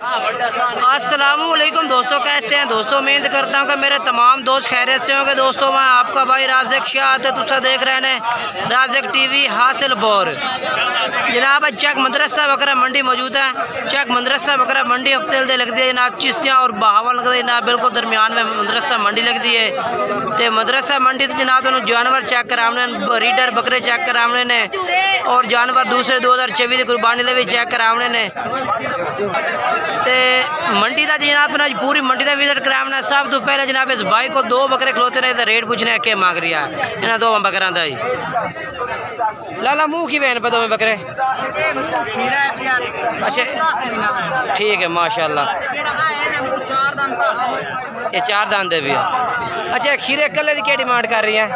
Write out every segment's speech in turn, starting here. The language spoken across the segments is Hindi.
अस्सलामुअलैकुम दोस्तों, कैसे हैं दोस्तों। उम्मीद करता हूं कि मेरे तमाम दोस्त खैरियत से होंगे। दोस्तों मैं आपका भाई राज़िक शाह तुसा देख रहे हैं राज़िक टीवी हासिलपुर। जनाब चक मदरसा बकरा मंडी मौजूद है। चक मदरसा बकरा मंडी हफ्ते दे लगती है जनाब। चिश्तियाँ और बहावा लगता है जनाब, बिल्कुल दरमियान में मदरसा मंडी लगती है। तो मदरसा मंडी जनाब तुम जानवर चेक कराने, रीडर बकरे चेक कराने ने और जानवर दूसरे 2024 की कुर्बानी ले भी चेक कराने ने। ते मंडी का जनाब ना पूरी मंडी का विजिट कराना। सब तो पहले जनाब इस भाई को दो बकरे खलोते ने तो रेट पूछने के मांग रही है इन्होंने दो बकरा का ही। लाला मुँह की बहन पे दो बकरे। अच्छा ठीक है माशाल्लाह। ये 4 दांत भी है। अच्छा खीरे कल्ले की क्या डिमांड कर रही है?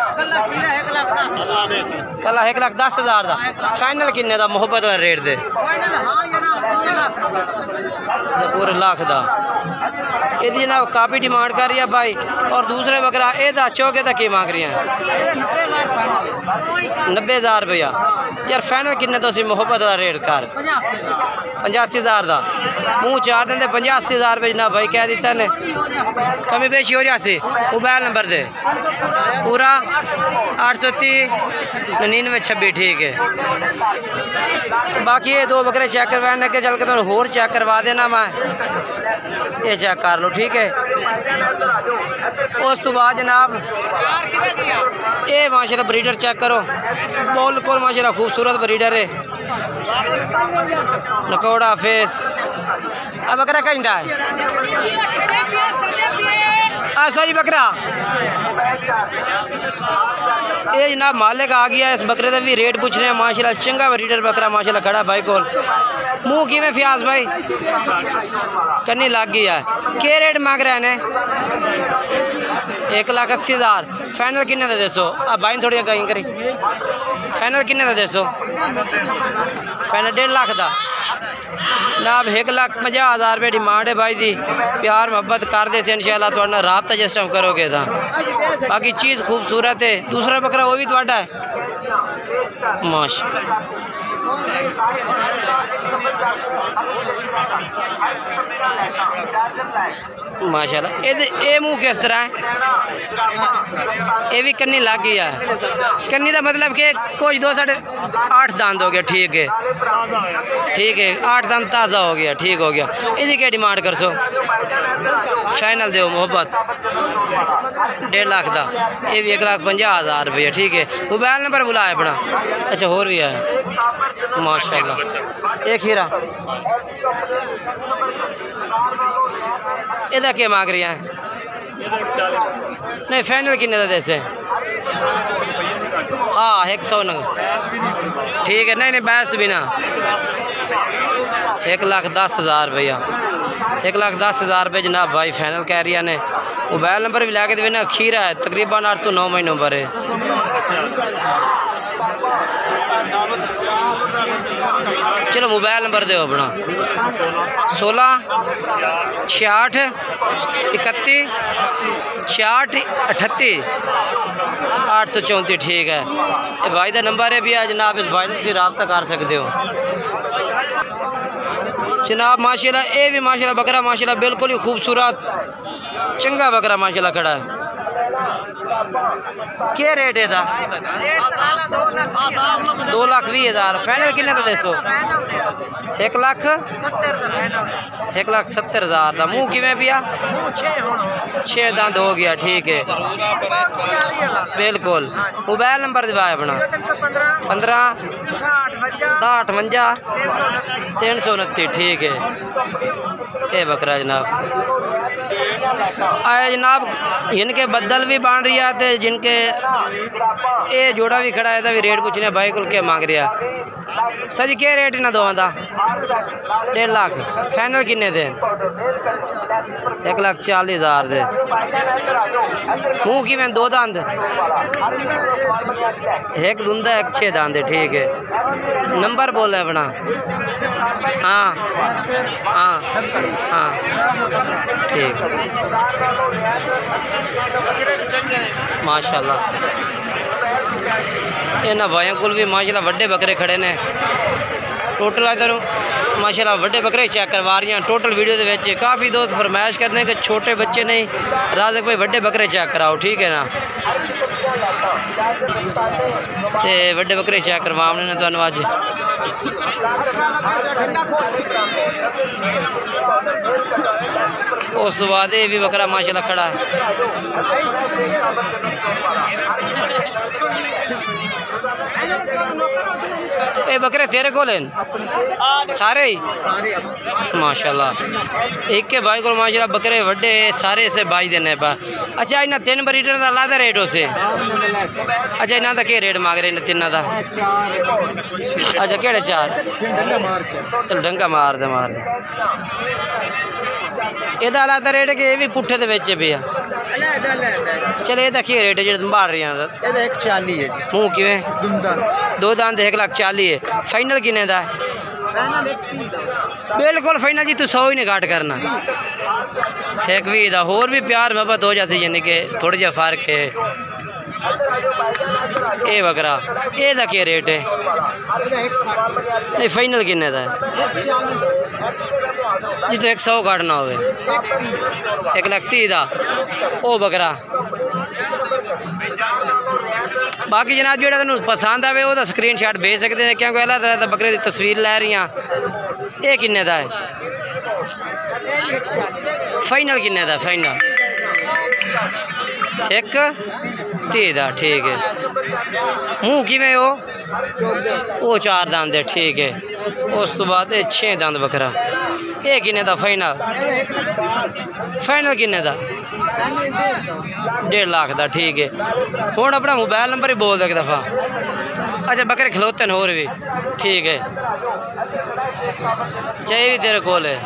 कला 1,10,000 का फाइनल किन्ने का मुहब्बत का रेट दे? पूरे लाख का ये जनाब काफ़ी डिमांड कर रही है भाई। और दूसरे बकरा ये चौके तक की मांग रही है 90,000 रुपया। यार फाइनल किन्ने तो मुहब्बत का रेट कर 85,000 का। मुँह 4 दिन 85,000 रुपये जनाब भाई कह दिता ने। कमी बेशी हो जासी। मोबाइल नंबर दे पूरा 830 9926 ठीक है। तो बाकी ये दो बकरे चेक करवाने के चल के तो होर चेक करवा देना मैं। ये चेक कर लो ठीक है। उस तो बाद जनाब ये माशाल्लाह ब्रीडर चेक करो, बिल्कुल माशाल्लाह खूबसूरत ब्रीडर है। नकोड़ा फेस अब बकरा कहीं है सॉरी बकरा ये जनाब मालिक आ गया। इस बकरे का भी रेट पूछ रहे हैं माशाल्लाह। चंगा ब्रीडर बकरा माशाल्लाह खड़ा भाई को। मुँह की में फ्यास भाई कन्नी लग गई है। क्या रेट मांग रहे हैं? 1,80,000। फाइनल किन्ने दे सो? अब भाई थोड़ी कहीं करी फाइनल किन्ने दे सो? फाइनल 1.5 लाख का जनाब। 1,50,000 रुपये डिमांड है भाई जी। प्यार मोहब्बत कर दे से इंशाल्लाह थोड़ा राब्ता जिस टाइम करोगे तो। बाकी चीज़ खूबसूरत है। दूसरा बकरा वो भी थोड़ा है माशाल्लाह। माशाल्लाह ये मुँह किस तरह है? ये भी कन्नी लग गई है। कन्नी का मतलब कि कुछ 2 साढ़े 8 दांत हो गया ठीक है। ठीक है 8 दांत ताज़ा हो गया ठीक हो गया। इसकी क्या डिमांड कर सो? फाइनल दो मोहब्बत 1.5 लाख का। ये भी 1,50,000 रुपये ठीक है। मोबाइल नंबर बुलाया अपना। अच्छा होर भी है माशाल्लाह। एक हीरा इधर क्या मांग रही है? नहीं फाइनल किन्ने का देसे? हाँ 100 नंग ठीक है। नहीं बैस भी ना 1,10,000 रुपया। 1,10,000 रुपये जनाब भाई फाइनल कह रही ने। मोबाइल नंबर भी ला के देना। खीरा है तकरीबन 8 से 9 महीनों पर है। चलो मोबाइल नंबर दो अपना 16 66 31 66 38 834 ठीक है। ये भाई का नंबर है भी है जनाब। इस भाई से रब्ता कर सकते हो जनाब। माशाल्लाह ये भी माशाल्लाह बकरा माशाल्लाह बिल्कुल ही खूबसूरत चंगा बकरा माशाल्लाह खड़ा है। क्या रेट है? 2,20,000। फाइनल किन्ने का दसो? 1,70,000 का। मुँह किमें पिया? 6 दांत हो गया ठीक है बिल्कुल। मोबाइल नंबर दिवाए अपना 15 58 329 ठीक है। ये बकरा जनाब आए जनाब। इनके बदल भी बन रही है तो जिनके ये जोड़ा भी खड़ा है तो भी रेट पूछने भाई को क्या मांग रहा सर जी? क्या रेट इन्होंने दोवां का? 1.5 लाख। फाइनल किन्ने दे? 1,40,000 दे। मुँह की मैं 2 दांत? एक दुंदा एक 6 दांत ठीक है। नंबर बोले अपना। हाँ हाँ हाँ ठीक माशाल्लाह। इन्होंने भाइयों को भी माशाल्लाह बड़े बकरे खड़े ने। टोटल इधर माशाल्लाह वड्डे बकरे चेक करवा रही हैं। टोटल वीडियो के काफ़ी दोस्त फरमाइश करते हैं कि छोटे बच्चे नहीं राज़िक भाई वड्डे बकरे चेक कराओ, ठीक है ना। तो वड्डे बकरे चेक करवाने ने तुहानू अज। उस तो बाद ये भी बकरा माशाल्लाह खड़ा है। ये बकरे तेरे को सारे ही माशाल्लाह एक के भाई को माशाल्लाह बकरे वड्डे सारे से बाई देने पा। अच्छा इन्हें 3 ब्रीडर का अलग रेट उसे। अच्छा इन्हों का क्या रेट मांग रहे हैं तिना का? अच्छा केड़े 4? चल डंगा मार दे मार दे। ਇਹਦਾ अलग रेट कि ये भी पुट्ठे ਦੇ ਵਿੱਚ ਪਿਆ। चल ਇਹਦਾ ਕੀ रेट है जो मार रही हैं? ਇਹਦਾ 140 है जी। ਮੂੰਹ ਕਿਵੇਂ? दो दांत 1,40,000 है। फाइनल किने दा है? बिल्कुल फाइनल जी, तू 100 ही नहीं घाट करना। 120 दा होर भी प्यार मोहब्बत हो जाती, यानी कि थोड़ा जा फर्क है। ये बकरा ਇਹਦਾ क्या रेट है? नहीं फाइनल किन्ने दा है? जी तो 100 काटना हो 1,30,000 दा ओ बकरा। बाकी जनाब जो तेन पसंद आए वह स्क्रीन शॉट भेज सकते हैं, क्योंकि अलग तरह बकरे की तस्वीर लै रही हैं। ये किन्ने दा है? फाइनल किन्ने दा? फाइनल 1,30,000 दा, ठीक है। मूँह किमें वो 4 दांत है, ठीक है। उस तो बाद 6 दांत बकरा। ये किन्ने दा फाइनल? फाइनल किन्ने दा? 1.5 लाख दा, ठीक है। हुण अपना मोबाइल नंबर ही बोल दे एक दफ़ा। अच्छा बकरे खलोते हैं होर भी, ठीक है। अच्छा ये भी तेरे कोल है।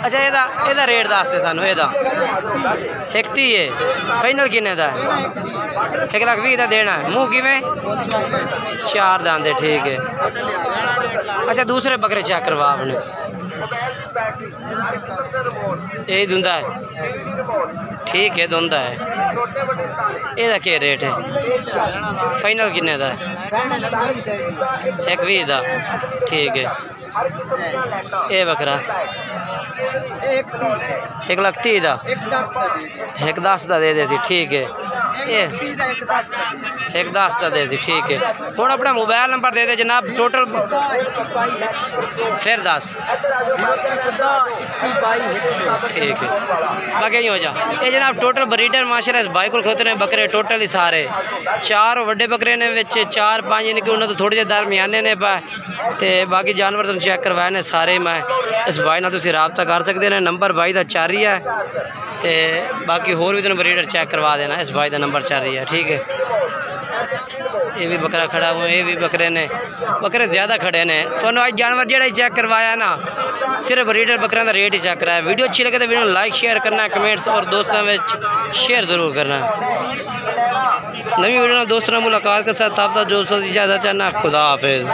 अच्छा ਇਹਦਾ रेट दस दे सानू। ਇਹਦਾ 1,30 है। फाइनल किन्ने दा? 1,20,000 दा देना है। मूँह किमें? 4 दांत है, ठीक है। अच्छा दूसरे बकरे चेक करवा आपने। यही धुंधा है, ठीक है धुंधा है। ਇਹਦਾ क्या रेट है? फाइनल किन्ने दा? 1,20,000 दा, ठीक है। ये बकरा 1,30,000 दा, 1,10,000 दा दे सी, ठीक है। ये 1,10,000 दा दे सी, ठीक है। हुण अपना मोबाइल नंबर दे दे जनाब। टोटल फिर 10, ठीक है। बाकी हो जा ये जनाब टोटल ब्रीडर माशाल्लाह इस भाई को खोते ने बकरे टोटल ही सारे 4 वड्डे बकरे ने, 4-5 यानी कि उन्होंने तो थोड़े जे दरमियाने ने पा। तो बाकी जानवर तुम चेक करवाए ने सारे। मैं इस भाई नाल तुसीं राबता कर सकते हैं। नंबर भाई का 4 ही है। तो बाकी होर भी तुम ब्रीडर चेक करवा देना, इस भाई का नंबर 4 ही है, ठीक है। ये भी बकरा खड़ा हुआ, ये भी बकरे ने, बकरे ज़्यादा खड़े ने। तो आज जानवर जो चेक करवाया ना, सिर्फ ब्रीडर बकरा का रेट ही चेक कराया। वीडियो अच्छी लगे तो वीडियो लाइक शेयर करना, कमेंट्स और दोस्तों में शेयर ज़रूर करना। नवी वीडियो दोस्तों मुलाकात के साथ तब तक दोस्तों इजाज़त चाहना। खुदा हाफिज़।